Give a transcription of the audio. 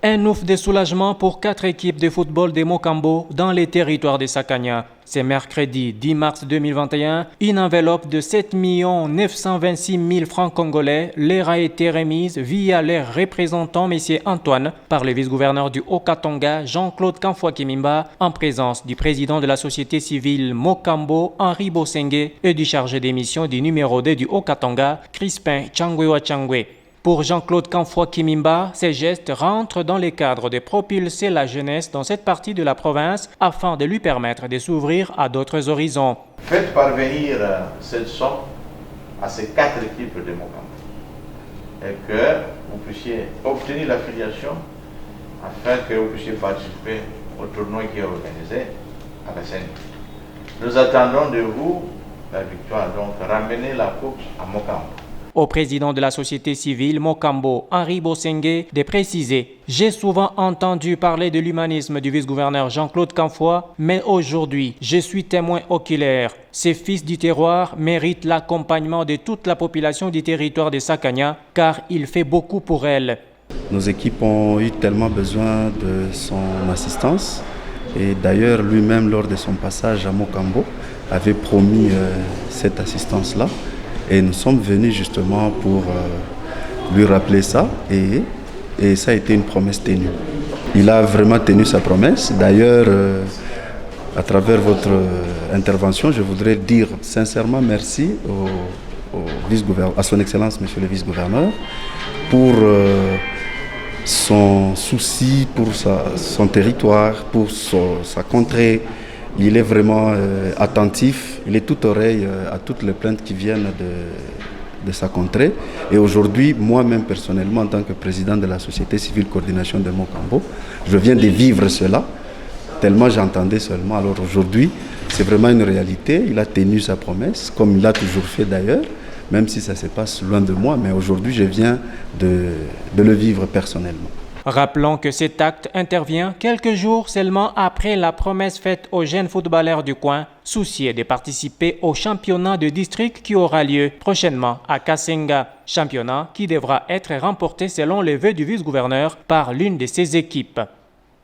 Un ouf de soulagement pour 4 équipes de football de Mokambo dans les territoires de Sakanya. C'est mercredi 10 mars 2021, une enveloppe de 7 926 000 francs congolais leur a été remise via leur représentant M. Antoine par le vice-gouverneur du Haut-Katanga, Jean-Claude Kamfwa-Kimimba, en présence du président de la société civile Mokambo, Henri Bosengue, et du chargé des missions du numéro 2 du Haut-Katanga, Crispin Changwe-Wachangwe. Pour Jean-Claude Kamfwa-Kimimba, ces gestes rentrent dans le cadre de propulser la jeunesse dans cette partie de la province afin de lui permettre de s'ouvrir à d'autres horizons. Faites parvenir cette somme à ces 4 équipes de Mokambo et que vous puissiez obtenir l'affiliation afin que vous puissiez participer au tournoi qui est organisé à Bassène. Nous attendons de vous la victoire, donc ramenez la coupe à Mokambo. Au président de la société civile Mokambo, Henri Bosengue, de préciser « J'ai souvent entendu parler de l'humanisme du vice-gouverneur Jean-Claude Kamfwa, mais aujourd'hui, je suis témoin oculaire. Ces fils du terroir méritent l'accompagnement de toute la population du territoire de Sakanya, car il fait beaucoup pour elle. » Nos équipes ont eu tellement besoin de son assistance. Et d'ailleurs, lui-même, lors de son passage à Mokambo, avait promis cette assistance-là. Et nous sommes venus justement pour lui rappeler ça et ça a été une promesse tenue. Il a vraiment tenu sa promesse. D'ailleurs, à travers votre intervention, je voudrais dire sincèrement merci à son Excellence, Monsieur le Vice-gouverneur, pour son souci, pour son territoire, pour sa contrée. Il est vraiment attentif, il est tout oreille à toutes les plaintes qui viennent de sa contrée. Et aujourd'hui, moi-même personnellement, en tant que président de la Société civile coordination de Mokambo, je viens de vivre cela, tellement j'entendais seulement. Alors aujourd'hui, c'est vraiment une réalité. Il a tenu sa promesse, comme il l'a toujours fait d'ailleurs, même si ça se passe loin de moi. Mais aujourd'hui, je viens de le vivre personnellement. Rappelons que cet acte intervient quelques jours seulement après la promesse faite aux jeunes footballeurs du coin, souciés de participer au championnat de district qui aura lieu prochainement à Kasenga. Championnat qui devra être remporté selon les vœux du vice-gouverneur par l'une de ses équipes.